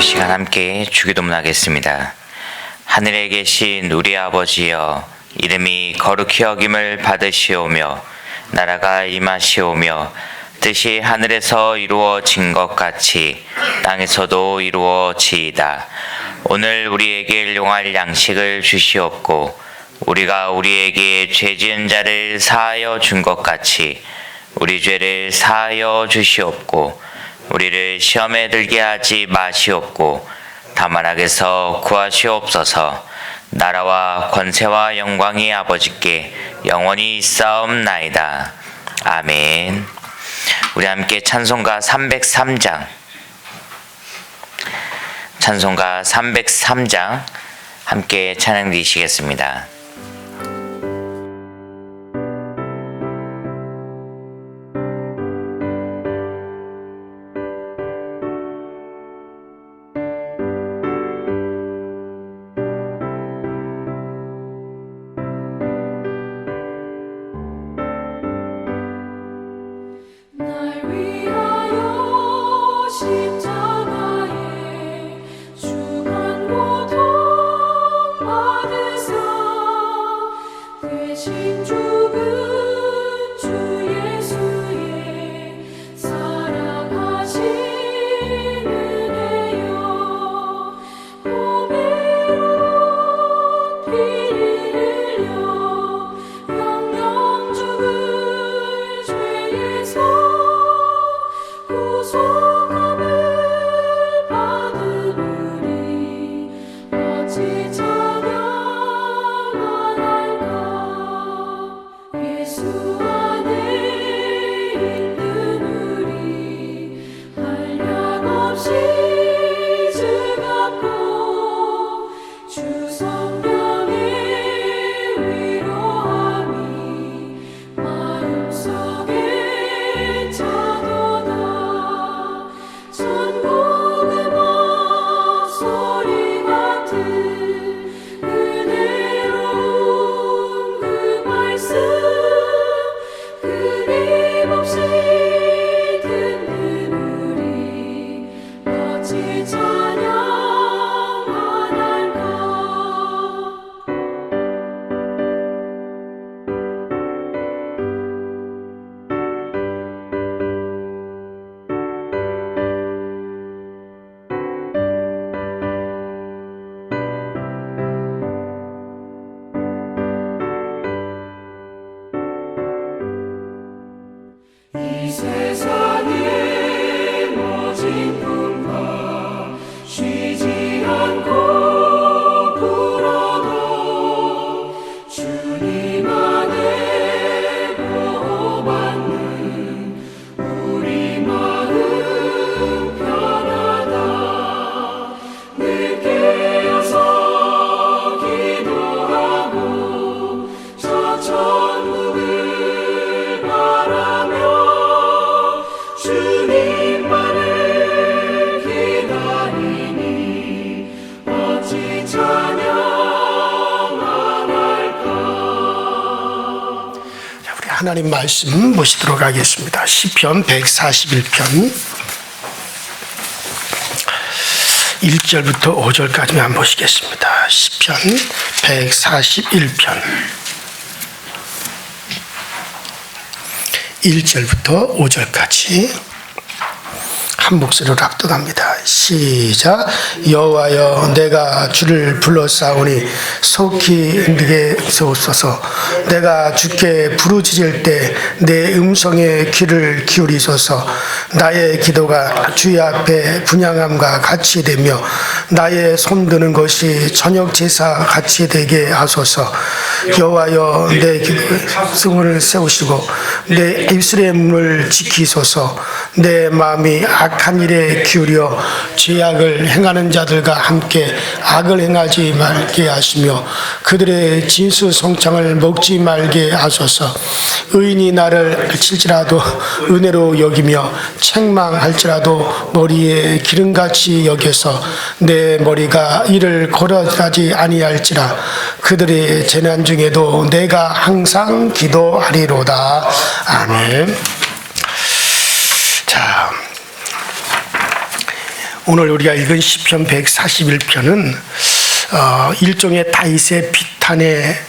시간 함께 주기도문하겠습니다. 하늘에 계신 우리 아버지여, 이름이 거룩히 여김을 받으시오며 나라가 임하시오며 뜻이 하늘에서 이루어진 것 같이 땅에서도 이루어지이다. 오늘 우리에게 일용할 양식을 주시옵고 우리가 우리에게 죄 지은 자를 사하여 준 것 같이 우리 죄를 사하여 주시옵고 우리를 시험에 들게 하지 마시옵고 다만 악에서 구하시옵소서. 나라와 권세와 영광이 아버지께 영원히 있사옵나이다. 아멘. 우리 함께 찬송가 303장 함께 찬양 드리시겠습니다. 하나님 말씀 보시도록 하겠습니다. 시편 141편 1절부터 5절까지만 보시겠습니다. 시편 141편 1절부터 5절까지 한 목소리로 합독합니다. 시작. 여호와여, 내가 주를 불러싸우니 속히 네게 세우소서. 내가 주께 부르짖을 때 내 음성에 귀를 기울이소서. 나의 기도가 주의 앞에 분향함과 같이 되며 나의 손드는 것이 저녁 제사 같이 되게 하소서. 여호와여, 내 승을 세우시고 내 입술의 문을 지키소서. 내 마음이 악한 일에 기울여 죄악을 행하는 자들과 함께 악을 행하지 말게 하시며 그들의 진수성찬을 먹지 말게 하소서. 의인이 나를 칠지라도 은혜로 여기며 책망할지라도 머리에 기름같이 여겨서 내 머리가 이를 거절하지 아니할지라. 그들의 재난 중에도 내가 항상 기도하리로다. 아멘. 자, 오늘 우리가 읽은 시편 141편은 일종의 다윗의 비탄의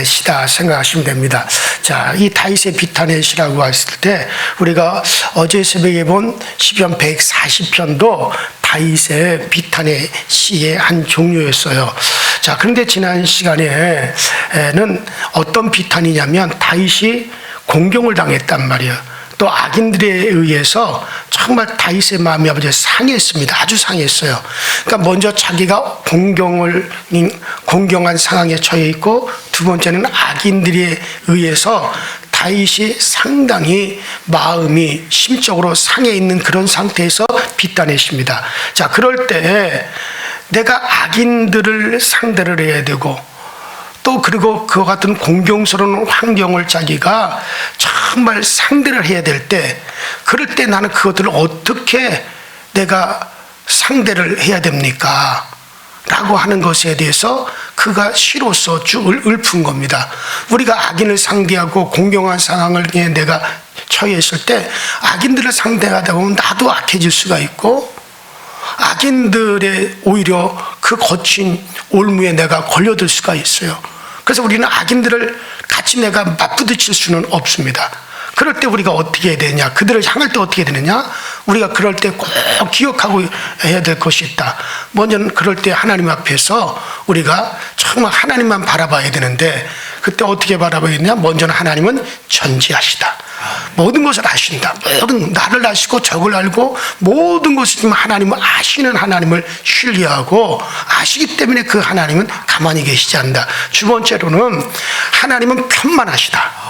시다 생각하시면 됩니다. 자, 이 다윗의 비탄의 시라고 했을 때 우리가 어제 새벽에 본 시편 140편도 다윗의 비탄의 시의 한 종류였어요. 자, 그런데 지난 시간에는 어떤 비탄이냐면 다윗이 공경을 당했단 말이에요. 또 악인들에 의해서 정말 다윗의 마음이 아버지 상했습니다. 아주 상했어요. 그러니까 먼저 자기가 공경한 상황에 처해 있고, 두 번째는 악인들에 의해서 다윗이 상당히 마음이 심적으로 상해 있는 그런 상태에서 비탄했습니다. 자, 그럴 때 내가 악인들을 상대를 해야 되고, 또 그리고 그와 같은 공경스러운 환경을 자기가 정말 상대를 해야 될 때, 그럴 때 나는 그것들을 어떻게 내가 상대를 해야 됩니까? 라고 하는 것에 대해서 그가 시로서 쭉 읊은 겁니다. 우리가 악인을 상대하고 공경한 상황을 내가 처해 있을 때 악인들을 상대하다 보면 나도 악해질 수가 있고, 악인들의 오히려 그 거친 올무에 내가 걸려들 수가 있어요. 그래서 우리는 악인들을 같이 내가 맞부딪힐 수는 없습니다. 그럴 때 우리가 어떻게 해야 되냐, 그들을 향할 때 어떻게 되느냐, 우리가 그럴 때 꼭 기억하고 해야 될 것이 있다. 먼저는 그럴 때 하나님 앞에서 우리가 정말 하나님만 바라봐야 되는데, 그때 어떻게 바라봐야 되냐, 먼저는 하나님은 전지하시다. 모든 것을 아신다. 모든 나를 아시고 적을 알고 모든 것을 지금 하나님을 아시는 하나님을 신뢰하고, 아시기 때문에 그 하나님은 가만히 계시지 않는다. 두 번째로는 하나님은 편만하시다.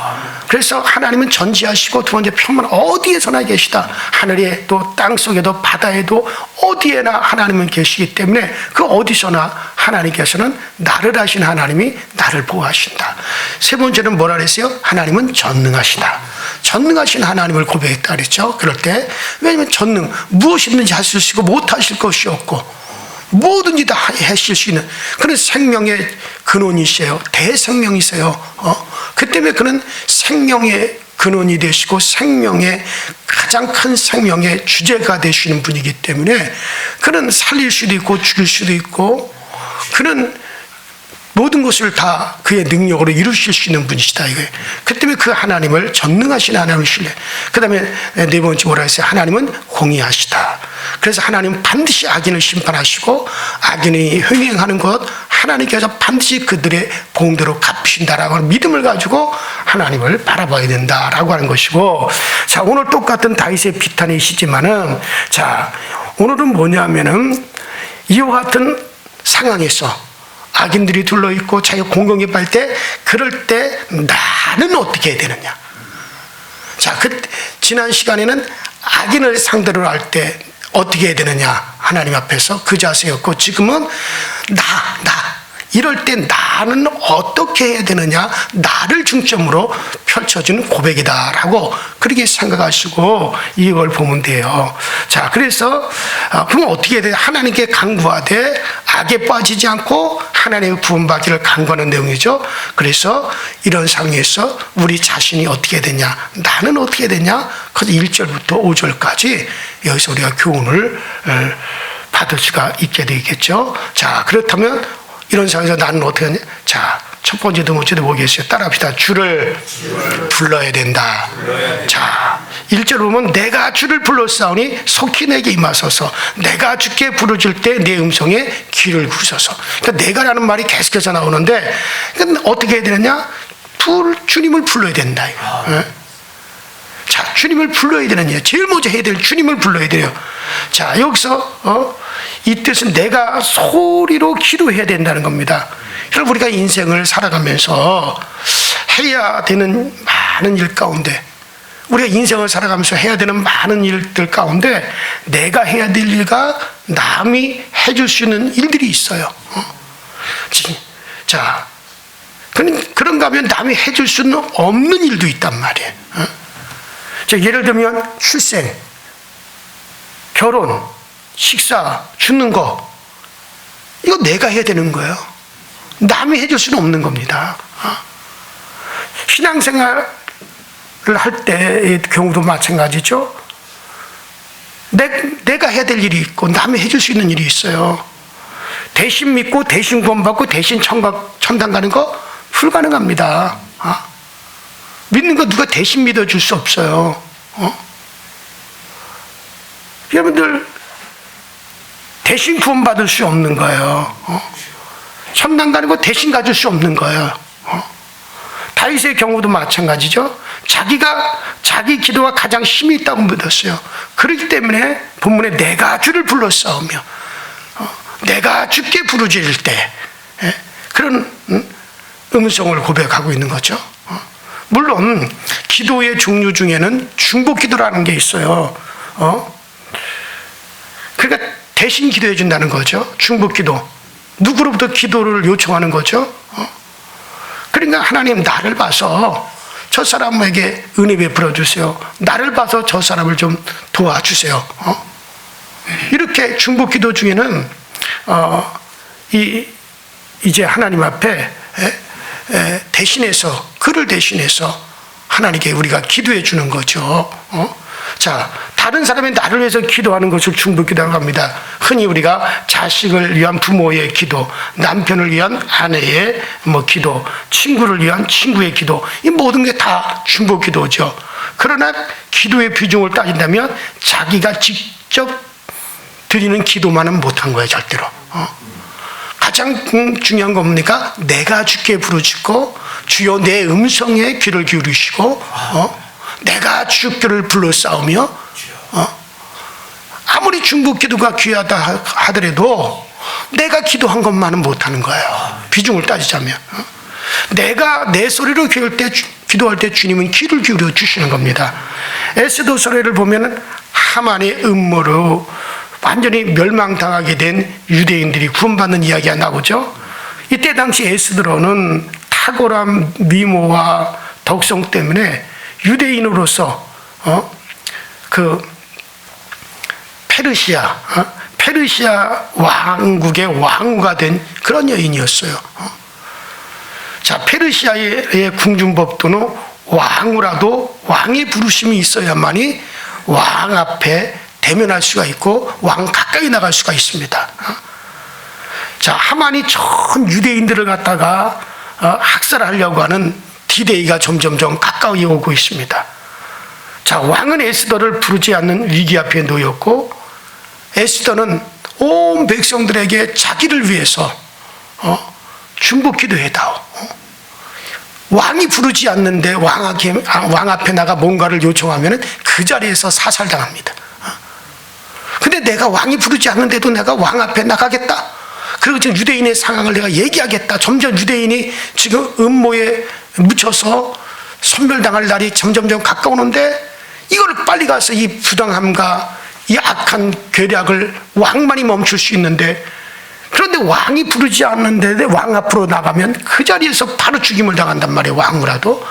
그래서 하나님은 전지하시고, 두 번째 편만, 어디에서나 계시다. 하늘에 또 땅속에도 바다에도 어디에나 하나님은 계시기 때문에 그 어디서나 하나님께서는 나를 아신 하나님이 나를 보호하신다. 세 번째는 뭐라 그랬어요? 하나님은 전능하시다. 전능하신 하나님을 고백했다 그랬죠. 그럴 때, 왜냐하면 전능, 무엇이든지 하실 수 있고 못하실 것이 없고 뭐든지 다 하실 수 있는 그런 생명의 근원이세요. 대생명이세요. 그 때문에 그는 생명의 근원이 되시고 생명의 가장 큰 생명의 주제가 되시는 분이기 때문에 그는 살릴 수도 있고 죽일 수도 있고, 그는 모든 것을 다 그의 능력으로 이루실 수 있는 분이시다 이거예요. 그 때문에 그 하나님을, 전능하신 하나님을 신뢰. 그 다음에 네 번째 뭐라 했어요? 하나님은 공의하시다. 그래서 하나님은 반드시 악인을 심판하시고, 악인이 횡행하는 것 하나님께서 반드시 그들의 공대로 갚으신다라고 하는 믿음을 가지고 하나님을 바라봐야 된다라고 하는 것이고, 자, 오늘 똑같은 다윗의 비탄의 시지만은, 자, 오늘은 뭐냐면은 이와 같은 상황에서 악인들이 둘러있고 자기가 공경에 빠질 때, 그럴 때 나는 어떻게 해야 되느냐. 자, 지난 시간에는 악인을 상대로 할 때 어떻게 해야 되느냐, 하나님 앞에서 그 자세였고, 지금은 이럴 때 나는 어떻게 해야 되느냐, 나를 중점으로 펼쳐지는 고백이다라고 그렇게 생각하시고 이걸 보면 돼요. 자, 그래서 그럼 어떻게 해야 돼? 하나님께 간구하되 악에 빠지지 않고 하나님의 구원받기를 간구하는 내용이죠. 그래서 이런 상황에서 우리 자신이 어떻게 해야 되냐, 나는 어떻게 해야 되냐, 그래서 1절부터 5절까지 여기서 우리가 교훈을 받을 수가 있게 되겠죠. 자, 그렇다면 이런 상황에서 나는 어떻게 하냐? 자, 첫 번째, 두 번째도 뭐겠어요? 따라합시다. 주를 불러야 된다. 자, 1절 보면 내가 주를 불렀사오니 속히 내게 임하소서. 내가 주께 부르짖을 때 내 음성에 귀를 구소서. 그러니까 내가라는 말이 계속해서 나오는데, 그러니까 어떻게 해야 되느냐? 주님을 불러야 된다. 자, 주님을 불러야 되는 일, 제일 먼저 해야 될 주님을 불러야 돼요. 자, 여기서 이 뜻은 내가 소리로 기도해야 된다는 겁니다. 그럼 우리가 인생을 살아가면서 해야 되는 많은 일 가운데, 우리가 인생을 살아가면서 해야 되는 많은 일들 가운데 내가 해야 될 일과 남이 해줄 수 있는 일들이 있어요. 자, 그런가 하면 남이 해줄 수는 없는 일도 있단 말이에요. 자, 예를 들면 출생, 결혼, 식사, 죽는 거, 이거 내가 해야 되는 거예요. 남이 해줄 수는 없는 겁니다. 신앙생활을 할 때의 경우도 마찬가지죠. 내가 해야 될 일이 있고 남이 해줄 수 있는 일이 있어요. 대신 믿고 대신 구원받고 대신 천당 가는 거 불가능합니다. 믿는 거 누가 대신 믿어줄 수 없어요. 여러분들 대신 구원받을 수 없는 거예요. 천당 가는 거 대신 가질 수 없는 거예요. 다윗의 경우도 마찬가지죠. 자기 기도가 가장 힘이 있다고 믿었어요. 그렇기 때문에 본문에 내가 주를 불러싸우며 내가 주께 부르짖을 때 그런 음성을 고백하고 있는 거죠. 물론 기도의 종류 중에는 중보 기도라는 게 있어요. 그러니까 대신 기도해 준다는 거죠. 중보 기도. 누구로부터 기도를 요청하는 거죠. 그러니까 하나님 나를 봐서 저 사람에게 은혜 베풀어 주세요. 나를 봐서 저 사람을 좀 도와주세요. 이렇게 중보 기도 중에는 이제 하나님 앞에 대신해서 그를 대신해서 하나님께 우리가 기도해 주는 거죠. 자, 다른 사람이 나를 위해서 기도하는 것을 중보 기도라고 합니다. 흔히 우리가 자식을 위한 부모의 기도, 남편을 위한 아내의 기도, 친구를 위한 친구의 기도, 이 모든 게 다 중보 기도죠. 그러나 기도의 비중을 따진다면 자기가 직접 드리는 기도만은 못한 거예요, 절대로. 가장 중요한 건 뭡니까? 내가 주께 부르짖고 주여 내 음성에 귀를 기울이시고 내가 주께를 불러싸우며 아무리 중보 기도가 귀하다 하더라도 내가 기도한 것만은 못하는 거예요. 비중을 따지자면 내가 내 소리로 기도할 때 주님은 귀를 기울여 주시는 겁니다. 에스더서를 보면 하만의 음모로 완전히 멸망당하게 된 유대인들이 구원받는 이야기가 나오죠. 이때 당시 에스더는 탁월한 미모와 덕성 때문에 유대인으로서 그 페르시아 왕국의 왕후가 된 그런 여인이었어요. 자, 페르시아의 궁중법도는 왕후라도 왕의 부르심이 있어야만이 왕 앞에 대면할 수가 있고 왕 가까이 나갈 수가 있습니다. 자, 하만이 전 유대인들을 갖다가 학살하려고 하는 디데이가 점점점 가까이 오고 있습니다. 자, 왕은 에스더를 부르지 않는 위기 앞에 놓였고 에스더는 온 백성들에게 자기를 위해서 중보 기도해다오. 왕이 부르지 않는데 왕 앞에 나가 뭔가를 요청하면 그 자리에서 사살당합니다. 근데 내가 왕이 부르지 않는데도 내가 왕 앞에 나가겠다. 그리고 지금 유대인의 상황을 내가 얘기하겠다. 점점 유대인이 지금 음모에 묻혀서 손멸당할 날이 점점점 가까우는데 이걸 빨리 가서 이 부당함과 이 악한 괴략을 왕만이 멈출 수 있는데, 그런데 왕이 부르지 않는데 왕 앞으로 나가면 그 자리에서 바로 죽임을 당한단 말이에요. 왕후라도.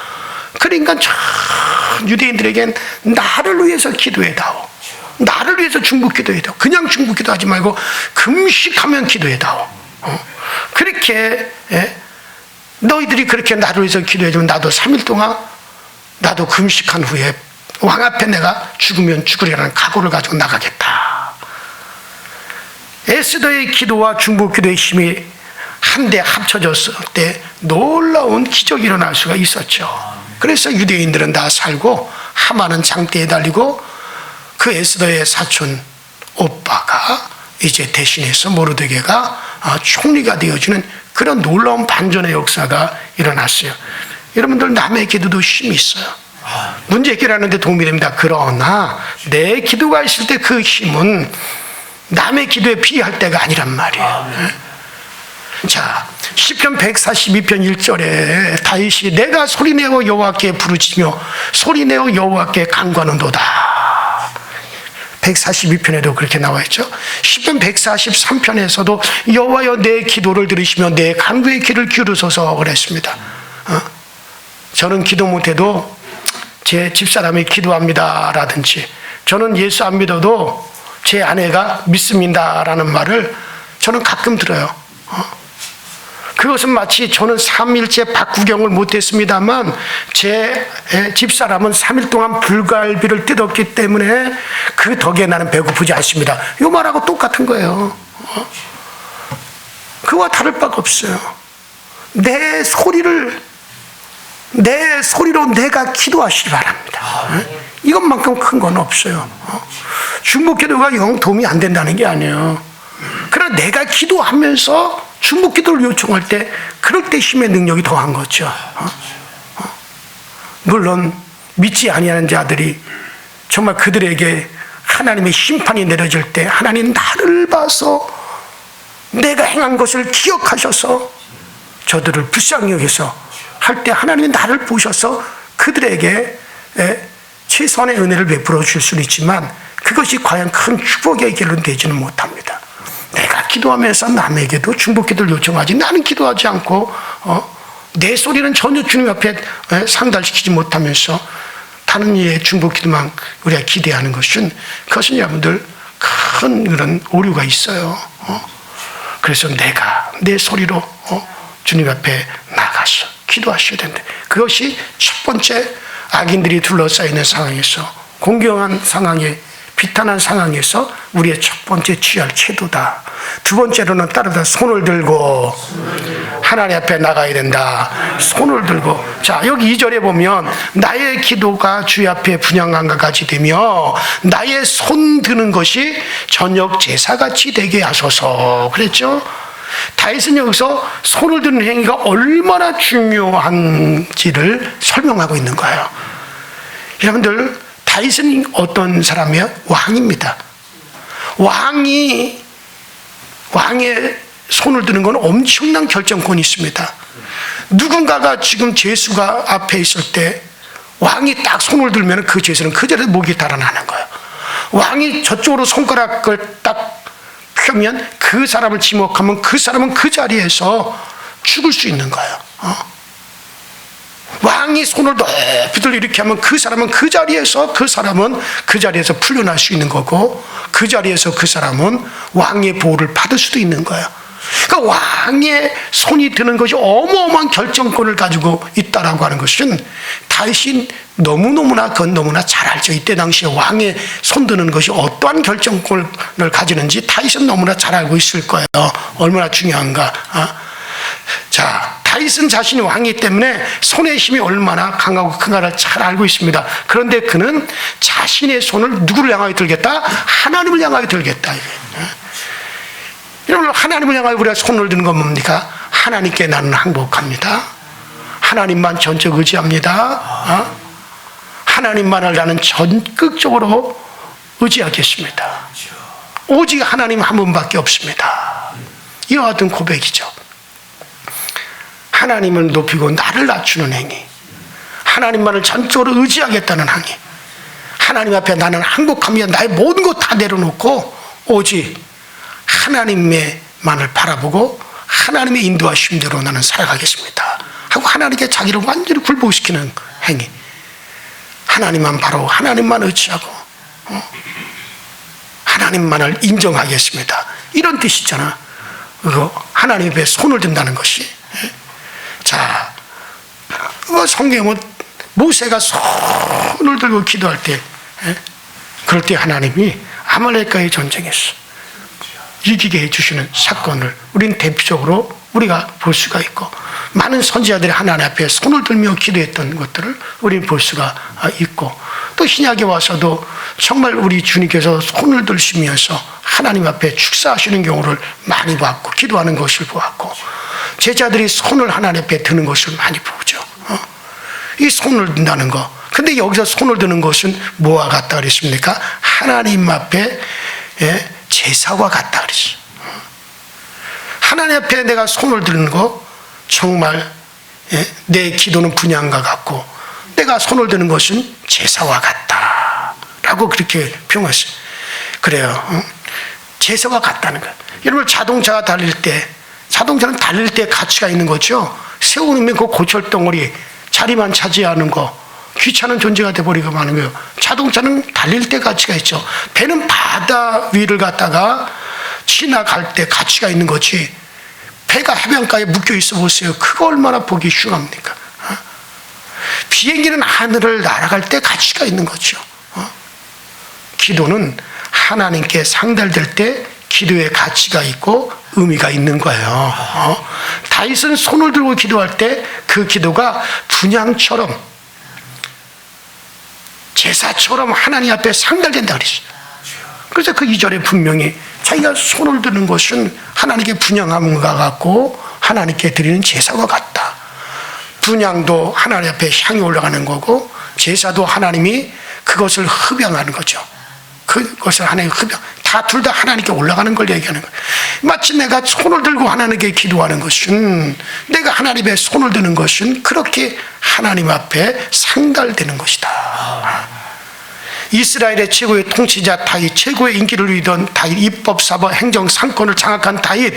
그러니까 참 유대인들에겐 나를 위해서 기도해다오. 나를 위해서 중보 기도해다오. 그냥 중보 기도하지 말고 금식하면 기도해다오. 그렇게 너희들이 그렇게 나를 위해서 기도해주면 나도 3일 동안 나도 금식한 후에 왕 앞에 내가 죽으면 죽으리라는 각오를 가지고 나가겠다. 에스더의 기도와 중보 기도의 힘이 한데 합쳐졌을 때 놀라운 기적이 일어날 수가 있었죠. 그래서 유대인들은 다 살고 하만은 장대에 달리고 그 에스더의 사촌 오빠가 이제 대신해서 모르드게가 총리가 되어주는 그런 놀라운 반전의 역사가 일어났어요. 여러분들 남의 기도도 힘이 있어요. 문제 해결하는데 도움이 됩니다. 그러나 내 기도가 있을 때 그 힘은 남의 기도에 비할 때가 아니란 말이에요. 자, 시편 142편 1절에 다윗이 내가 소리내어 여호와께 부르짖으며 소리내어 여호와께 간구하는도다. 142편에도 그렇게 나와 있죠. 시편 143편에서도 여호와여 내 기도를 들으시며 내 간구의 귀를 기울이소서 그랬습니다. 저는 기도 못해도 제 집사람이 기도합니다 라든지, 저는 예수 안 믿어도 제 아내가 믿습니다라는 말을 저는 가끔 들어요. 그것은 마치 저는 3일째 박구경을 못했습니다만 제 집사람은 3일 동안 불갈비를 뜯었기 때문에 그 덕에 나는 배고프지 않습니다. 이 말하고 똑같은 거예요. 그와 다를 바가 없어요. 내 소리로 내가 기도하시기 바랍니다. 이것만큼 큰 건 없어요. 중보기도가 영 도움이 안 된다는 게 아니에요. 그러나 내가 기도하면서 중보기도를 요청할 때 그럴 때 힘의 능력이 더한 거죠. 물론 믿지 아니하는 자들이 정말 그들에게 하나님의 심판이 내려질 때 하나님 나를 봐서 내가 행한 것을 기억하셔서 저들을 불쌍히 여기서 할 때 하나님이 나를 보셔서 그들에게 최선의 은혜를 베풀어 주실 수는 있지만 그것이 과연 큰 축복의 길은 되지는 못합니다. 내가 기도하면서 남에게도 중보기도를 요청하지 나는 기도하지 않고 내 소리는 전혀 주님 앞에 상달시키지 못하면서 다른 이의 중보기도만 우리가 기대하는 것은 그것은 여러분들 큰 그런 오류가 있어요. 그래서 내가 내 소리로 주님 앞에 나가서 기도하셔야 된다. 그것이 첫 번째 악인들이 둘러싸이는 상황에서 공경한 상황에 비탄한 상황에서 우리의 첫 번째 취할 태도다. 두 번째로는 따르다 손을 들고 하나님 앞에 나가야 된다. 손을 들고 자 여기 2절에 보면 나의 기도가 주의 앞에 분향함과 같이 되며 나의 손 드는 것이 저녁 제사같이 되게 하소서 그랬죠. 다윗은 여기서 손을 드는 행위가 얼마나 중요한지를 설명하고 있는 거예요. 여러분들 다윗은 어떤 사람이에요? 왕입니다. 왕의 손을 드는 건 엄청난 결정권이 있습니다. 누군가가 지금 죄수가 앞에 있을 때 왕이 딱 손을 들면 그 죄수는 그 자리에서 목이 달아나는 거예요. 왕이 저쪽으로 손가락을 딱 펴면 그 사람을 지목하면 그 사람은 그 자리에서 죽을 수 있는 거예요. 왕이 손을 높이 들어 이렇게 하면 그 사람은 그 자리에서 풀려날 수 있는 거고 그 자리에서 그 사람은 왕의 보호를 받을 수도 있는 거예요. 그러니까 왕의 손이 드는 것이 어마어마한 결정권을 가지고 있다라고 하는 것은 다윗이 너무나 잘 알죠. 이때 당시에 왕의 손 드는 것이 어떠한 결정권을 가지는지 다윗은 너무나 잘 알고 있을 거예요. 얼마나 중요한가. 자, 다윗은 자신이 왕이기 때문에 손의 힘이 얼마나 강하고 큰가를 잘 알고 있습니다. 그런데 그는 자신의 손을 누구를 향하여 들겠다? 하나님을 향하여 들겠다. 여러분, 하나님을 향하여 우리가 손을 드는 건 뭡니까? 하나님께 나는 항복합니다. 하나님만 전적 의지합니다. 하나님만을 나는 전극적으로 의지하겠습니다. 오직 하나님 한 분밖에 없습니다. 이와 같은 고백이죠. 하나님을 높이고 나를 낮추는 행위, 하나님만을 전적으로 의지하겠다는 행위, 하나님 앞에 나는 항복하며 나의 모든 것 다 내려놓고 오직 하나님만을 바라보고 하나님의 인도하심대로 나는 살아가겠습니다 하고 하나님께 자기를 완전히 굴복시키는 행위, 하나님만 바로 하나님만 의지하고 하나님만을 인정하겠습니다 이런 뜻이잖아. 하나님 앞에 손을 든다는 것이. 자, 성경은 모세가 손을 들고 기도할 때, 그럴 때 하나님이 아말렉과의 전쟁에서 이기게 해주시는 사건을 우리는 대표적으로 우리가 볼 수가 있고, 많은 선지자들이 하나님 앞에 손을 들며 기도했던 것들을 우리는 볼 수가 있고, 또 신약에 와서도 정말 우리 주님께서 손을 들시면서 하나님 앞에 축사하시는 경우를 많이 봤고, 기도하는 것을 보았고, 제자들이 손을 하나님 앞에 드는 것을 많이 보죠. 이 손을 든다는 거. 근데 여기서 손을 드는 것은 뭐와 같다 그랬습니까? 하나님 앞에 제사와 같다 그랬어요. 하나님 앞에 내가 손을 드는 거 정말 내 기도는 분향과 같고 내가 손을 드는 것은 제사와 같다 라고 그렇게 표현했어요. 그래요. 제사와 같다는 거예요. 여러분, 자동차가 달릴 때, 자동차는 달릴 때 가치가 있는 거죠. 세우면 그 고철덩어리 자리만 차지하는 거 귀찮은 존재가 돼버리고 마는 거예요. 자동차는 달릴 때 가치가 있죠. 배는 바다 위를 갔다가 지나갈 때 가치가 있는 거지, 배가 해변가에 묶여 있어 보세요. 그거 얼마나 보기 흉합니까? 비행기는 하늘을 날아갈 때 가치가 있는 거죠. 기도는 하나님께 상달될 때 기도의 가치가 있고 의미가 있는 거예요. 다윗은 손을 들고 기도할 때 그 기도가 분향처럼 제사처럼 하나님 앞에 상달된다 그랬어요. 그래서 그 2절에 분명히 자기가 손을 드는 것은 하나님께 분향함과 같고 하나님께 드리는 제사와 같다. 분향도 하나님 앞에 향이 올라가는 거고 제사도 하나님이 그것을 흡양하는 거죠. 그것을 하나님 흡양, 둘 다 하나님께 올라가는 걸 얘기하는 거예요. 마치 내가 손을 들고 하나님께 기도하는 것은, 내가 하나님의 손을 드는 것은 그렇게 하나님 앞에 상달되는 것이다. 이스라엘의 최고의 통치자 다윗, 최고의 인기를 누리던 다윗, 입법, 사법, 행정, 상권을 장악한 다윗,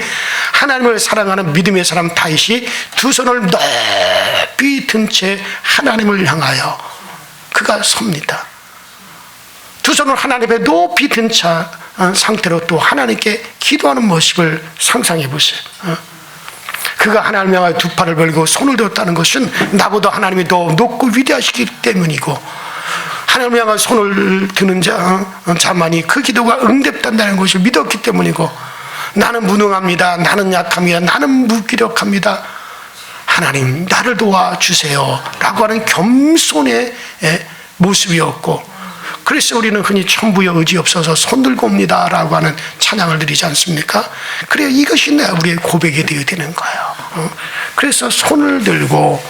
하나님을 사랑하는 믿음의 사람 다윗이 두 손을 높이 든 채 하나님을 향하여 그가 섭니다. 두 손을 하나님 앞에 높이 든 상태로 또 하나님께 기도하는 모습을 상상해 보세요. 그가 하나님 향하여 두 팔을 벌리고 손을 들었다는 것은 나보다 하나님이 더 높고 위대하시기 때문이고, 하나님 향하여 손을 드는 자만이 그 기도가 응답된다는 것을 믿었기 때문이고, 나는 무능합니다, 나는 약합니다, 나는 무기력합니다, 하나님 나를 도와주세요 라고 하는 겸손의 모습이었고, 그래서 우리는 흔히 천부여 의지 없어서 손들고 옵니다 라고 하는 찬양을 드리지 않습니까? 그래야 이것이 우리의 고백이 되어야 되는 거예요. 그래서 손을 들고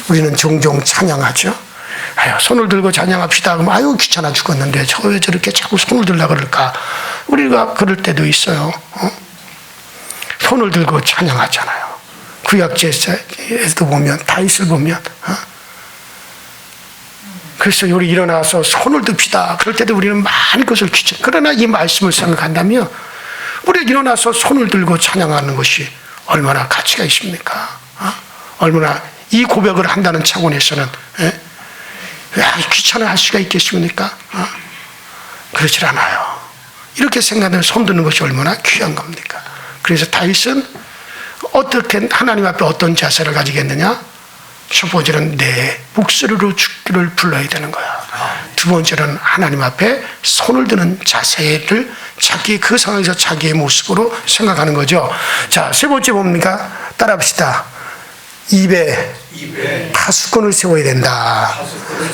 우리는 종종 찬양하죠. 손을 들고 찬양합시다. 그럼 아유 귀찮아 죽겠는데 저 왜 저렇게 자꾸 손을 들라 그럴까? 우리가 그럴 때도 있어요. 손을 들고 찬양하잖아요. 구약제사에도 보면, 다윗을 보면, 그래서 우리 일어나서 손을 듭시다. 그럴 때도 우리는 많은 것을 귀찮아. 그러나 이 말씀을 생각한다면 우리가 일어나서 손을 들고 찬양하는 것이 얼마나 가치가 있습니까? 얼마나 이 고백을 한다는 차원에서는 귀찮아 할 수가 있겠습니까? 그렇지 않아요. 이렇게 생각하면 손 드는 것이 얼마나 귀한 겁니까? 그래서 다윗은 어떻게 하나님 앞에 어떤 자세를 가지겠느냐? 첫 번째는 내 목소리로 주기를 불러야 되는 거야. 두 번째는 하나님 앞에 손을 드는 자세를 자기 그 상황에서 자기의 모습으로 생각하는 거죠. 자, 세 번째 뭡니까? 따라합시다. 입에 파수꾼을 세워야 된다.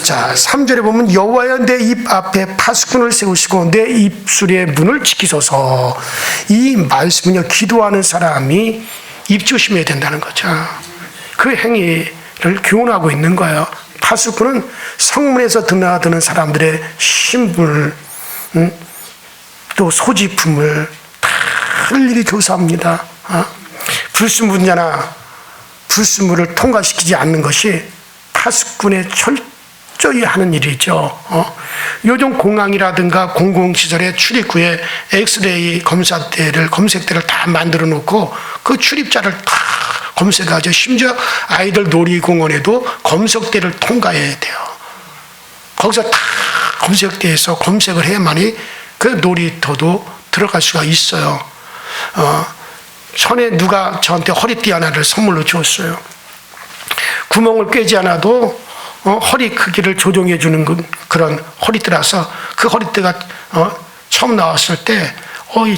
자, 3절에 보면 여호와여 내 입 앞에 파수꾼을 세우시고 내 입술의 문을 지키소서. 이 말씀은요, 기도하는 사람이 입 조심해야 된다는 거죠. 그 행위를 교훈하고 있는 거예요. 파수꾼은 성문에서 드나드는 사람들의 신분을, 또 소지품을 다 일일이 조사합니다. 불순분자나 불순물을 통과시키지 않는 것이 파수꾼의 철저히 하는 일이죠. 요즘 공항이라든가 공공시설의 출입구에 엑스레이 검색대를 다 만들어 놓고 그 출입자를 다 검색하죠. 심지어 아이들 놀이공원에도 검색대를 통과해야 돼요. 거기서 다 검색대에서 검색을 해야만이 그 놀이터도 들어갈 수가 있어요. 전에 누가 저한테 허리띠 하나를 선물로 줬어요. 구멍을 꿰지 않아도 허리 크기를 조정해 주는 그런 허리띠라서 그 허리띠가 처음 나왔을 때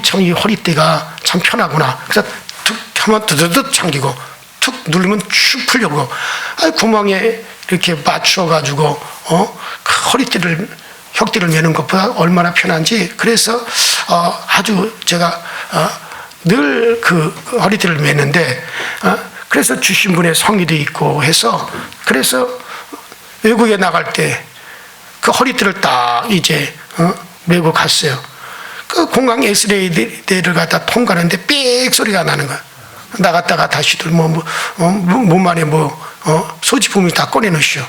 참 이 허리띠가 참 편하구나. 그래서 툭 하면 드드득 잠기고 툭 누르면 쭉 풀려고. 구멍에 이렇게 맞춰 가지고 그 허리띠를 혁띠를 매는 것보다 얼마나 편한지. 그래서 아주 제가 늘 그 허리띠를 매는데, 그래서 주신 분의 성의도 있고 해서, 그래서 외국에 나갈 때 그 허리띠를 딱 이제 메고 갔어요. 그 공항 엑스레이대를 갖다 통과하는데 삑 소리가 나는 거야. 나갔다가 다시들 몸 안에 소지품을 다 꺼내놓으시오.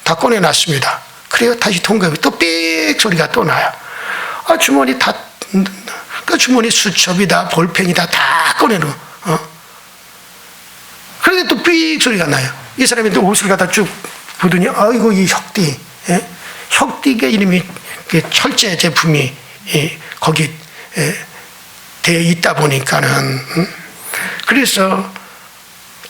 다 꺼내놨습니다. 그래요. 다시 통과하고 또 삑 소리가 또 나요. 주머니 다, 그 주머니 수첩이다, 볼펜이다, 다 꺼내놓어. 그런데 또 삑 소리가 나요. 이 사람이 또 옷을 갖다 쭉 보더니, 아이고, 이 혁띠. 혁띠의 이름이 철제 제품이 거기 되어 있다 보니까는, 그래서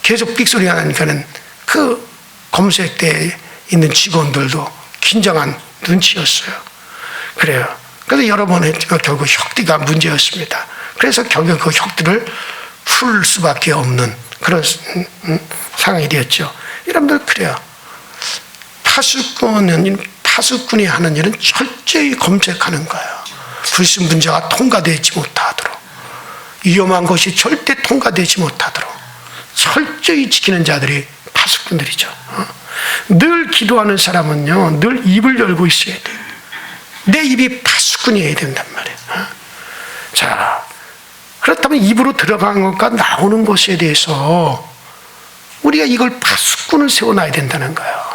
계속 삑소리가 나니까는 그 검색대에 있는 직원들도 긴장한 눈치였어요. 그래요. 그래서 여러 번 했지만 결국 혁띠가 문제였습니다. 그래서 결국 그 혁띠를 풀 수밖에 없는 그런 상황이 되었죠. 여러분들 그래요. 파수꾼이 하는 일은 철저히 검색하는 거예요. 불신분자가 통과되지 못하도록, 위험한 것이 절대 통과되지 못하도록 철저히 지키는 자들이 파수꾼들이죠. 늘 기도하는 사람은요, 늘 입을 열고 있어야 돼요. 내 입이 파수꾼이어야 된단 말이에요. 자, 그렇다면 입으로 들어가는 것과 나오는 것에 대해서 우리가 이걸 파수꾼을 세워놔야 된다는 거예요.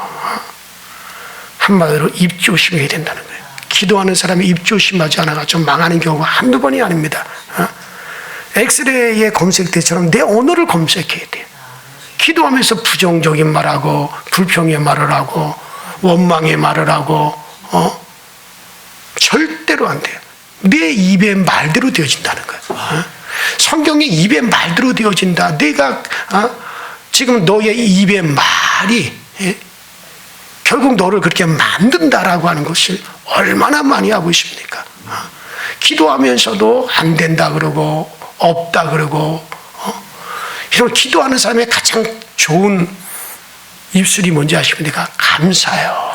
한마디로 입조심해야 된다는 거예요. 기도하는 사람이 입조심하지 않아가 좀 망하는 경우가 한두 번이 아닙니다. 엑스레이의 검색대처럼 내 언어를 검색해야 돼요. 기도하면서 부정적인 말하고 불평의 말을 하고 원망의 말을 하고 절대로 안 돼요. 내 입의 말대로 되어진다는 거예요. 성경의 입의 말대로 되어진다. 내가 지금 너의 입의 말이 결국 너를 그렇게 만든다라고 하는 것을 얼마나 많이 하고 있습니까? 기도하면서도 안 된다 그러고 없다 그러고 이런 기도하는 사람의 가장 좋은 입술이 뭔지 아십니까? 감사해요.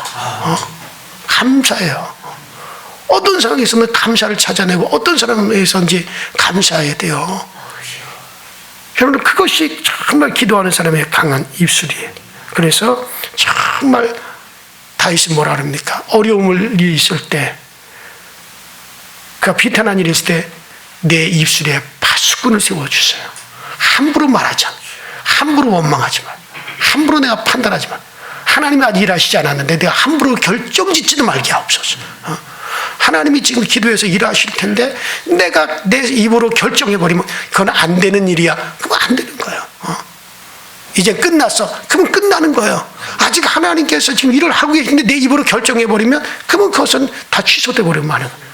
감사해요. 어떤 상황에서는 감사를 찾아내고 어떤 상황에서인지 감사해야 돼요. 여러분 그것이 정말 기도하는 사람의 강한 입술이에요. 그래서 정말 다윗이 뭐라 그럽니까? 어려움을 있을 때, 그가 비탄한 일이 있을 때 내 입술에 파수꾼을 세워주세요. 함부로 말하지 마. 함부로 원망하지 마. 함부로 내가 판단하지 마. 하나님이 아직 일하시지 않았는데 내가 함부로 결정짓지도 말게 하옵소서. 하나님이 지금 기도해서 일하실 텐데 내가 내 입으로 결정해버리면 그건 안 되는 일이야. 그건 안 되는 거예요. 이제 끝났어. 그러면 끝나는 거예요. 아직 하나님께서 지금 일을 하고 계신데 내 입으로 결정해버리면 그러면 그것은 다 취소돼 버리면 많은 거예요.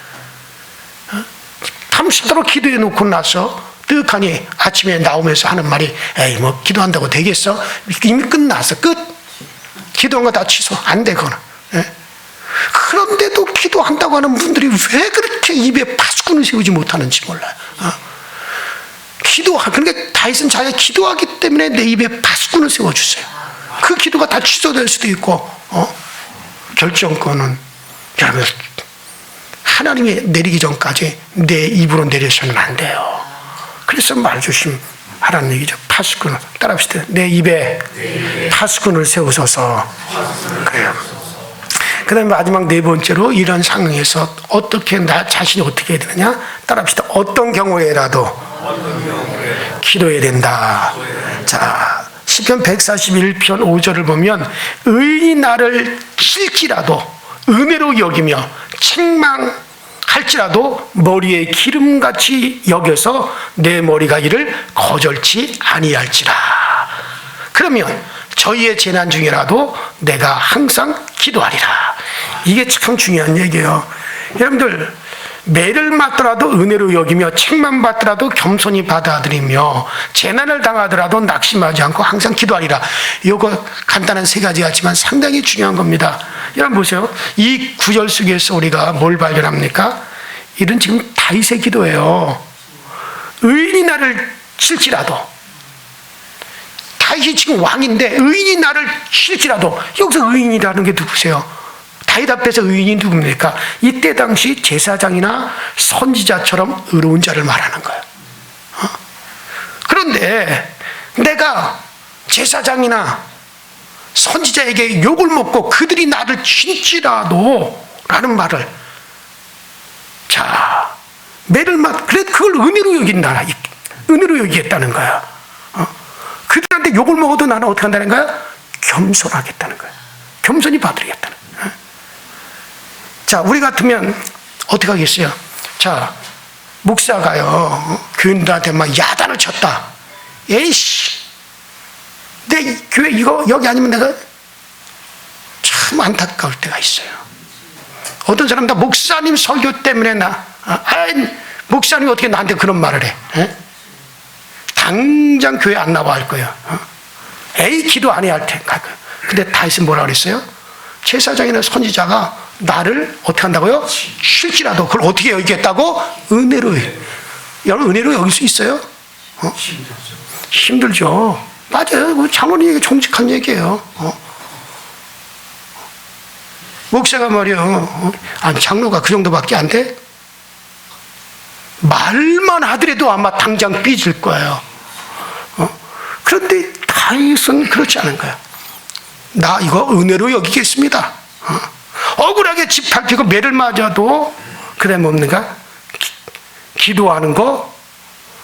밤새도록 기도해 놓고 나서 뜨악하니 아침에 나오면서 하는 말이 에이 뭐 기도한다고 되겠어? 이미 끝났어. 끝. 기도한 거 다 취소. 안 돼 그거는. 그런데도 기도한다고 하는 분들이 왜 그렇게 입에 파수꾼을 세우지 못하는지 몰라요. 그러니까 다윗은 자기가 기도하기 때문에 내 입에 파수꾼을 세워주세요. 그 기도가 다 취소될 수도 있고 결정권은 여러분 하나님이 내리기 전까지 내 입으로 내려서는 안 돼요. 그래서 말 조심하라는 얘기죠. 파수꾼을 따라합시다. 내 입에 파수꾼을 세우소서. 그래요. 그 다음에 마지막 네 번째로 이런 상황에서 어떻게 나 자신이 어떻게 해야 되느냐? 따라합시다. 어떤 경우에라도 기도해야 된다. 자, 시편 141편 5절을 보면 의인이 나를 칠지라도 은혜로 여기며 책망할지라도 머리에 기름같이 여겨서 내 머리가 이를 거절치 아니할지라. 그러면 저희의 재난 중이라도 내가 항상 기도하리라. 이게 참 중요한 얘기예요. 여러분들 매를 맞더라도 은혜로 여기며 책망받더라도 겸손히 받아들이며 재난을 당하더라도 낙심하지 않고 항상 기도하리라. 이거 간단한 세 가지 같지만 상당히 중요한 겁니다. 여러분 보세요. 이 구절 속에서 우리가 뭘 발견합니까? 이런 지금 다윗의 기도예요. 의인이 나를 칠지라도, 다윗이 지금 왕인데 의인이 나를 칠지라도, 여기서 의인이라는 게 누구세요? 다윗 앞에서 의인이 누굽니까? 이때 당시 제사장이나 선지자처럼 의로운 자를 말하는 거예요. 그런데 내가 제사장이나 선지자에게 욕을 먹고 그들이 나를 칠지라도 라는 말을, 자, 매를 맞, 그래 그걸 은혜로 여긴다. 은혜로 여기겠다는 거야. 그들한테 욕을 먹어도 나는 어떻게 한다는 거야? 겸손하겠다는 거야. 겸손히 받으겠다는 거야. 자, 우리 같으면 어떻게 하겠어요? 자, 목사가요, 교인들한테 막 야단을 쳤다. 에이씨, 내 교회 이거 여기 아니면 내가 참 안타까울 때가 있어요. 어떤 사람 다 목사님 설교 때문에 목사님이 어떻게 나한테 그런 말을 해? 당장 교회 안 나와 할 거예요. 에이, 기도 안 해야 할 테니까. 근데 다윗은 뭐라 그랬어요? 제사장이나 선지자가 나를 어떻게 한다고요? 쉴지라도 그걸 어떻게 여기겠다고? 은혜로. 여러분, 은혜로 여길 수 있어요? 힘들죠. 맞아요. 그 장로님 얘기 정직한 얘기예요. 목사가 말이요. 아니, 장로가 그 정도밖에 안 돼? 말만 하더라도 아마 당장 삐질 거예요. 그런데 다윗은 그렇지 않은 거예요. 나 이거 은혜로 여기겠습니다. 억울하게 집 밟히고 매를 맞아도 그래 없는가? 기도하는 거,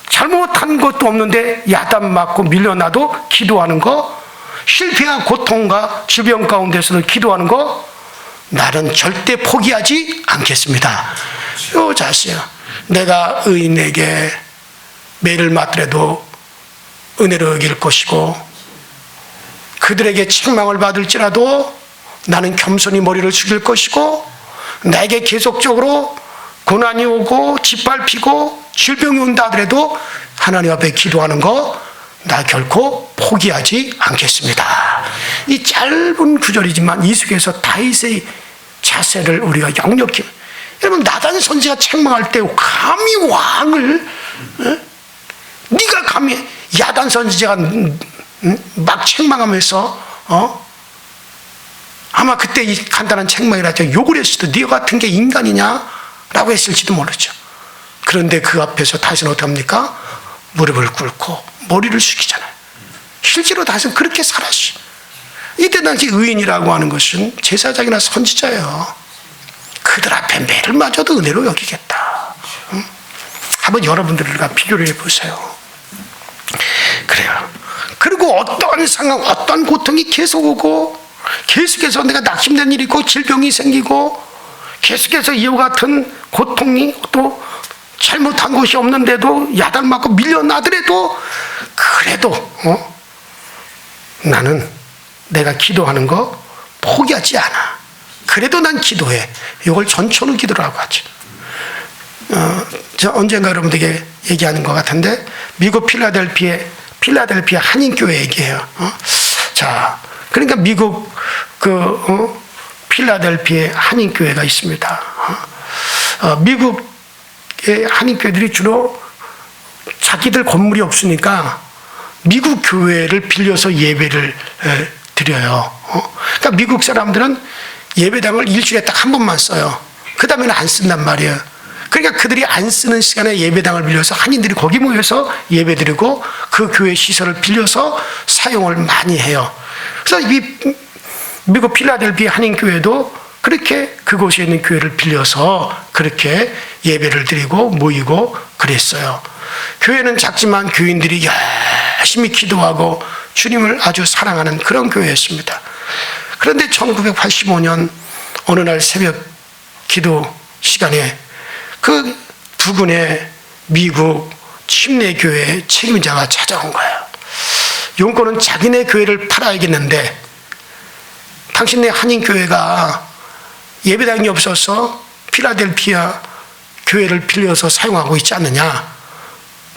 잘못한 것도 없는데 야단 맞고 밀려나도 기도하는 거, 실패와 고통과 질병 가운데서도 기도하는 거, 나는 절대 포기하지 않겠습니다. 요 자세요. 내가 의인에게 매를 맞더라도 은혜로 여길 것이고, 그들에게 책망을 받을지라도 나는 겸손히 머리를 숙일 것이고, 내게 계속적으로 고난이 오고 짓밟히고 질병이 온다 하더라도 하나님 앞에 기도하는 거 나 결코 포기하지 않겠습니다. 이 짧은 구절이지만 이 속에서 다윗의 자세를 우리가 역력히, 여러분, 나단 선지가 책망할 때 감히 왕을, 네가 감히, 야단 선지자가 막 책망하면서 아마 그때 이 간단한 책망이라죠. 욕을 했을 때 네 같은 게 인간이냐? 라고 했을지도 모르죠. 그런데 그 앞에서 다윗은 어떻게 합니까? 무릎을 꿇고 머리를 숙이잖아요. 실제로 다윗은 그렇게 살았어요. 이때 당시 의인이라고 하는 것은 제사장이나 선지자예요. 그들 앞에 매를 맞아도 은혜로 여기겠다. 한번 여러분들과 비교를 해보세요. 그래요. 그리고 어떠한 상황, 어떠한 고통이 계속 오고, 계속해서 내가 낙심된 일이 있고 질병이 생기고, 계속해서 이와 같은 고통이 또 잘못한 것이 없는데도 야단 맞고 밀려나더라도, 그래도 나는 내가 기도하는 거 포기하지 않아. 그래도 난 기도해. 이걸 전천후 기도라고 하죠. 저 언젠가 여러분들에게 얘기하는 것 같은데, 미국 필라델피아 한인교회 얘기해요. 자, 그러니까 미국 필라델피아에 한인교회가 있습니다. 미국의 한인교회들이 주로 자기들 건물이 없으니까 미국 교회를 빌려서 예배를 드려요. 그러니까 미국 사람들은 예배당을 일주일에 딱 한 번만 써요. 그 다음에는 안 쓴단 말이에요. 그러니까 그들이 안 쓰는 시간에 예배당을 빌려서 한인들이 거기 모여서 예배드리고 그 교회 시설을 빌려서 사용을 많이 해요. 그래서 이 미국 필라델피아 한인교회도 그렇게 그곳에 있는 교회를 빌려서 그렇게 예배를 드리고 모이고 그랬어요. 교회는 작지만 교인들이 열심히 기도하고 주님을 아주 사랑하는 그런 교회였습니다. 그런데 1985년 어느 날 새벽 기도 시간에 그 부근의 미국 침례교회 책임자가 찾아온 거예요. 용건은 자기네 교회를 팔아야겠는데 당신네 한인교회가 예배당이 없어서 필라델피아 교회를 빌려서 사용하고 있지 않느냐.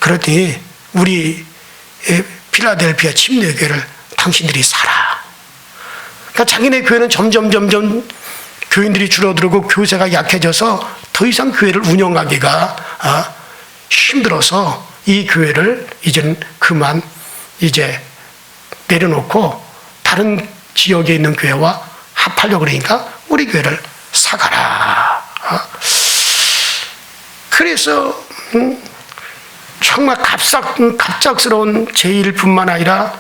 그러더니 우리 필라델피아 침례교회를 당신들이 사라. 그러니까 자기네 교회는 점점 교인들이 줄어들고 교세가 약해져서 더 이상 교회를 운영하기가 힘들어서 이 교회를 이제는 그만 이제 내려놓고 다른 지역에 있는 교회와 합하려고 그러니까 우리 교회를 사가라. 그래서 정말 갑작스러운 제일뿐만 아니라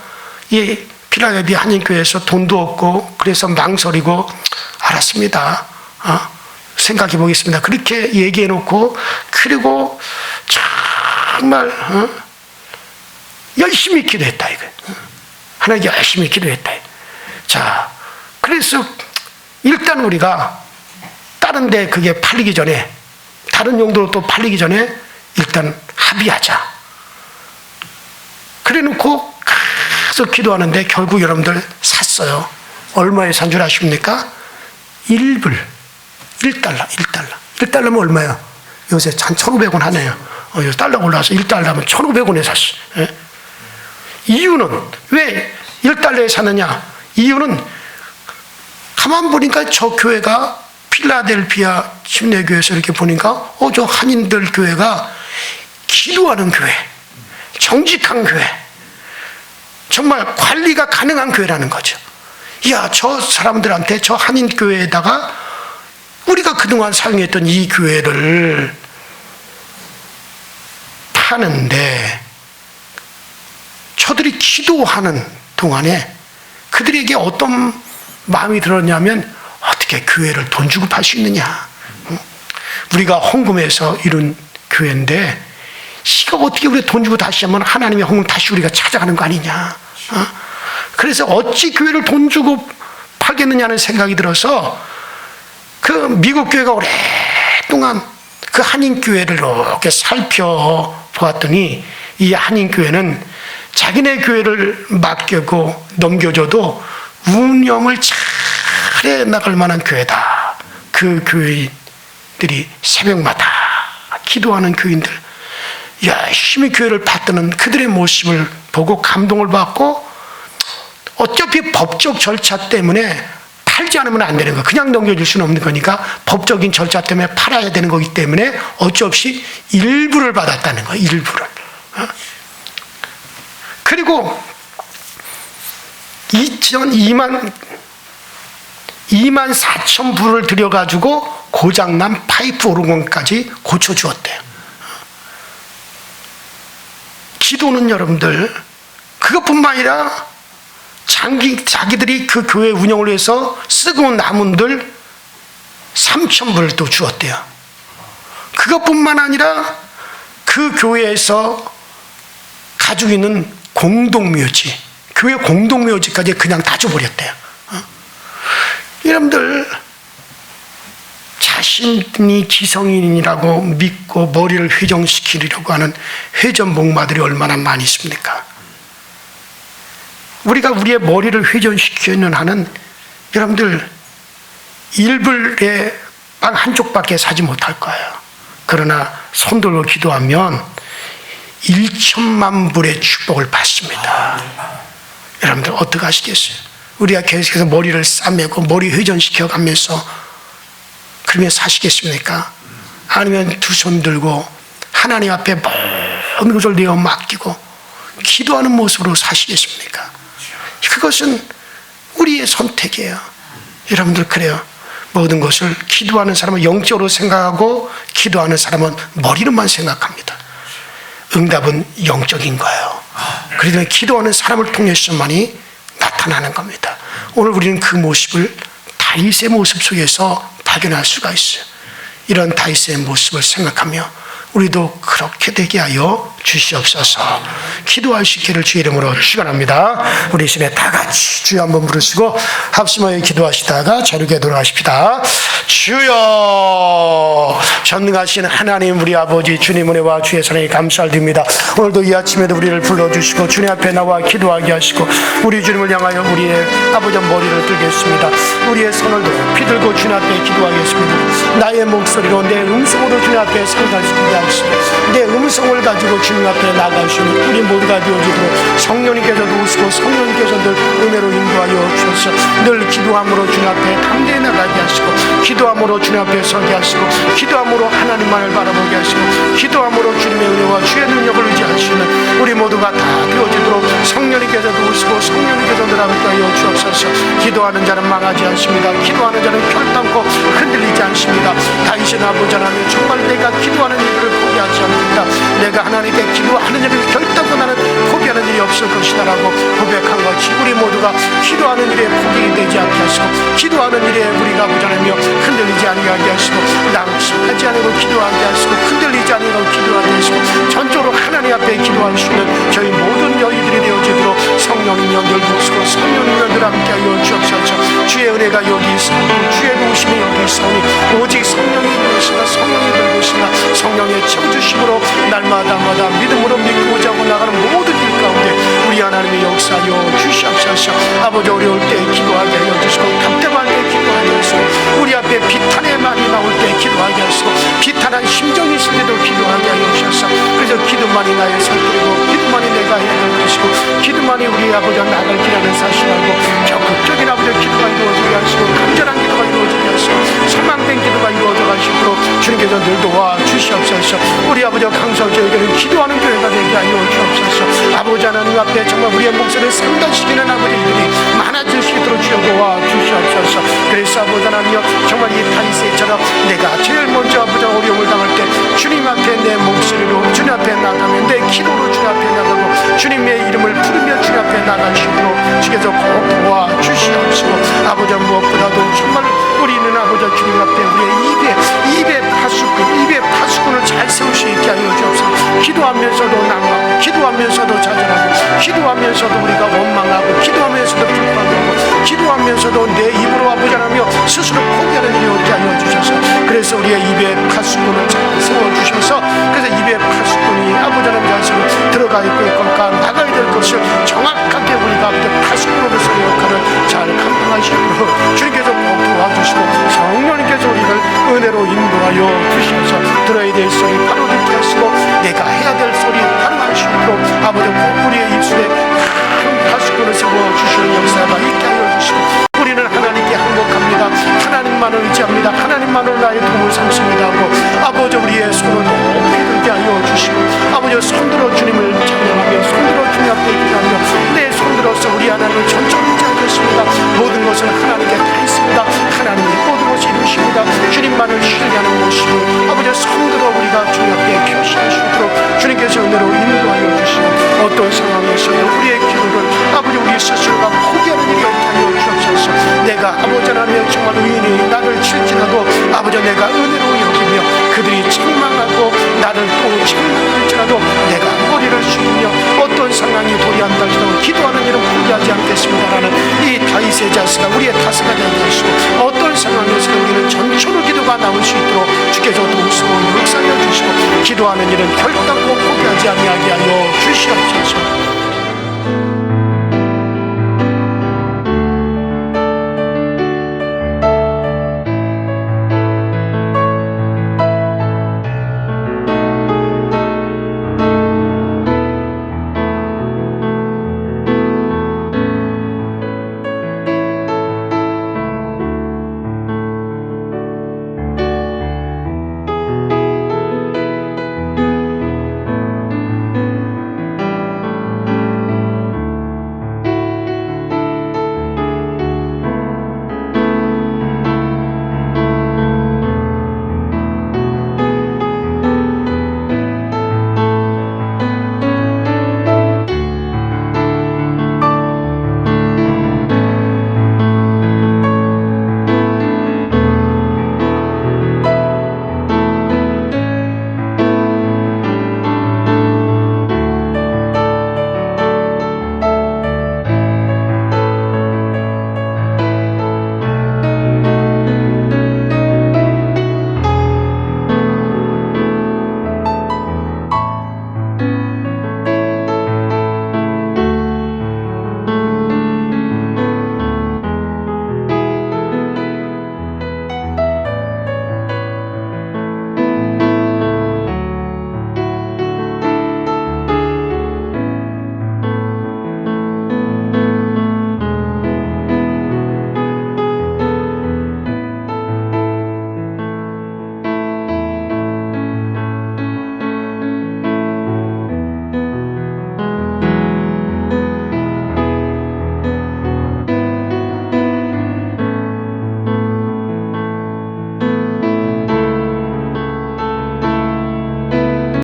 이 필라델피아 한인교회에서 돈도 없고 그래서 망설이고 알았습니다. 생각해 보겠습니다. 그렇게 얘기해 놓고 그리고 정말 열심히 기도했다 이거. 하나님께 열심히 기도했다. 자, 그래서 일단 우리가 다른 데 그게 팔리기 전에 다른 용도로 또 팔리기 전에 일단 합의하자. 그래 놓고 계속 기도하는데 결국 여러분들 샀어요. 얼마에 산 줄 아십니까? 1불. 1달러. 1달러면 얼마예요? 요새 한 1,500원 하네요. 요새 달러가 올라와서 1달러면 1,500원에 샀어요. 예? 이유는 왜 1달러에 사느냐? 이유는 가만 보니까 저 교회가 필라델피아 침례교회에서 이렇게 보니까 저 한인들 교회가 기도하는 교회, 정직한 교회, 정말 관리가 가능한 교회라는 거죠. 이야, 저 사람들한테 저 한인 교회에다가 우리가 그동안 사용했던 이 교회를 파는데 저들이 기도하는 동안에 그들에게 어떤 마음이 들었냐면 어떻게 교회를 돈 주고 팔 수 있느냐. 우리가 헌금해서 이룬 교회인데 이거 어떻게 우리가 돈 주고 다시 하면 하나님의 헌금 다시 우리가 찾아가는 거 아니냐. 그래서 어찌 교회를 돈 주고 팔겠느냐는 생각이 들어서 그 미국 교회가 오랫동안 그 한인 교회를 이렇게 살펴보았더니 이 한인 교회는 자기네 교회를 맡기고 넘겨줘도 운영을 잘해 나갈 만한 교회다. 그 교인들이 새벽마다 기도하는 교인들, 열심히 교회를 받드는 그들의 모습을 보고 감동을 받고, 어차피 법적 절차 때문에 팔지 않으면 안 되는 거, 그냥 넘겨줄 수는 없는 거니까 법적인 절차 때문에 팔아야 되는 거기 때문에 어쩔 수 없이 일부를 받았다는 거예요. 일부를. 그리고 2만 4천 불을 들여가지고 고장난 파이프 오르곤까지 고쳐주었대요. 기도는 여러분들, 그것뿐만 아니라 자기들이 그 교회 운영을 위해서 쓰고 남은 들 3천 불을 또 주었대요. 그것뿐만 아니라 그 교회에서 가지고 있는 공동묘지, 교회 공동묘지까지 그냥 다 줘버렸대요. 여러분들, 자신이 지성인이라고 믿고 머리를 회전시키려고 하는 회전목마들이 얼마나 많이 있습니까? 우리가 우리의 머리를 회전시키는 한은 여러분들 1불에 빵 한 쪽밖에 사지 못할 거예요. 그러나 손들고 기도하면 1천만 불의 축복을 받습니다. 여러분들 어떻게 하시겠어요? 우리가 계속해서 머리를 싸매고 머리 회전시켜 가면서 그러면 사시겠습니까? 아니면 두 손 들고 하나님 앞에 모든 것을 내어 맡기고 기도하는 모습으로 사시겠습니까? 그것은 우리의 선택이에요. 여러분들, 그래요. 모든 것을 기도하는 사람은 영적으로 생각하고 기도하는 사람은 머리로만 생각합니다. 응답은 영적인 거예요. 그러니 기도하는 사람을 통해서만이 나타나는 겁니다. 오늘 우리는 그 모습을 다윗의 모습 속에서 발견할 수가 있어요. 이런 다윗의 모습을 생각하며 우리도 그렇게 되게 하여 주시옵소서. 기도할 수 있기를 주의 이름으로 축원합니다. 우리 시내 다 같이 주여 한번 부르시고 합심하여 기도하시다가 자리에 돌아가십시다. 주여, 전능하신 하나님 우리 아버지 주님 은혜와 주의 사랑에 감사를 드립니다. 오늘도 이 아침에도 우리를 불러주시고 주님 앞에 나와 기도하게 하시고 우리 주님을 향하여 우리의 아버지 머리를 들겠습니다. 우리의 손을 높이 들고 주님 앞에 기도하겠습니다. 나의 목소리로 내 음성으로 주님 앞에 상달시키게 하시고 내 음성을 가지고 주님 앞에 나가시는 우리 모두가 되어지도록 성령님께서도 오시고 성령님께서 늘 은혜로 인도하여 주셔서 늘 기도함으로 주님 앞에 담대히 나가게 하시고 기도함으로 주님 앞에 서게 하시고 기도함으로 하나님만을 바라보게 하시고 기도함으로 주님의 은혜와 주의 능력을 의지하시는 우리 모두가 다 되어지도록 성령님께서도 오시고 성령님께서 늘 함께 하여 주옵소서. 기도하는 자는 망하지 않습니다. 기도하는 자는 결단코 흔들리지 않습니다. 다윗의 아버지 하나님, 정말 내가 기도하는 일을 포기하지 않는다. 내가 하나님께 기도하는 일을 결단코 나는 포기하는 일이 없을 것이다 라고 고백한 것이 우리 모두가 기도하는 일에 포기가 되지 않게 하시고 기도하는 일에 우리가 부자라며 흔들리지 않게 하시고 낭심하지 않고 기도하게 하시고 흔들리지 않고 기도하게 하시고 전적으로 하나님 앞에 기도할 수 있는 저희 모든 여인들이 되어지도록 성령님이 늘 보시고 성령님이 늘 함께하여 주옵소서. 주의 은혜가 여기 있으니 주의 도우심이 여기 있으니 오직 성령이 들으시나 성령이 들으시나 성령의 채워주심으로 날마다 믿음으로 믿고 자고 나가는 모든 일 가운데 우리 하나님의 역사여 주시옵소서. 아버지, 어려울 때 기도하게 하여 주시고 답답할 때 기도하게 하시고 우리 앞에 비탄의 말이 나올 때 기도하게 하시고 비탄한 심정이 있을 때도 기도하게 하여 주셔서 그래서 기도만이 나의 살길이고 기도만이 내가 해야 될 것이고 기도 아버지 늘 도와주시옵소서. 우리 아버지 강서교회는 기도하는 교회가 되게 하여 주옵소서. 아버지 하나님 앞에 정말 우리의 목소리를 상달시키는 아버지들이 많아질 수 있도록 주여 도와주시옵소서. 그래서 아버지 하나님여 정말 이 다윗처럼 내가 제일 먼저 아버지 어려움을 당할 때 주님 앞에 내 목소리로 주님 앞에 나가면 내 기도로 주님 앞에 나가고 주님의 이름을 부르며 주님 앞에 나갈 수 있도록 주께서 꼭 도와주시옵시고 아버지 무엇보다도 정말 우리는 아버지 주님 앞에 우리의 입에 파수꾼을 잘 세울 수 있게 하여 주옵소서. 기도하면서도 낭망하고 기도하면서도 좌절하고 기도하면서도 우리가 원망하고 기도하면서도 불평하고 기도하면서도 내 입으로 아버지 하나며 스스로 포기하는 일이 없게 하여 주셔서 그래서 우리의 입에 파수꾼을 잘 세워주셔서 그래서 입에 파수꾼이 아버지 하나님 자신을 들어가 있고 있을까 나가야 될 것을 정확하게 우리가 파수꾼으로서의 역할을 잘 감당하시도록 주님께서 꼭 도와주시고 성령님께서 우리를 은혜로 인도하여 주셔서 들어야 될 소리 바로 듣게 하시고 내가 해야 될 소리 바로 할 수 있도록 아버지 꼭 우리의 입술에 큰 파수꾼을 세워주시는 역사가 있게 하여 주시고 우리는 하나님께 항복합니다. 하나님만을 의지합니다. 하나님만을 나의 도움을 삼습니다 하고 아버지 우리의 손을 높이 들게 하여 주시고 아버지 손들어 주님을 찬양하며 손들어 주님 앞에 기도하며 내 손들어서 우리 하나님을 전적으로 하겠습니다. 모든 것은 하나님께 다 있습니다. 하나님이 모든 것이 이루십니다. 주님만을 신뢰하는 모습을 아버지 손들어 우리가 주님 앞에 표시할 수 있도록 주님께서 은혜로 인도하여 주시고 어떤 상황에서도 우리의 기도를 아버지 우리 스스로가 포기하는 일이 없게 하여 주옵소서. 내가 아버지 하나님의 정말 의인이 나를 칠지라도 아버지 내가 은혜로 여기며 그들이 책망하고 나를 또 책망할지라도 내가 머리를 숙이며 어떤 상황이 도리한다 하시고 기도하는 일은 포기하지 않겠습니다라는 이 다윗의 자세가 우리의 타스가 되게 하시고 어떤 상황에서 우리는 전초로 기도가 나올 수 있도록 주께서 도우시고 역사하여 주시고 기도하는 일은 결단코 포기하지 아니하게 하여 주시옵소서.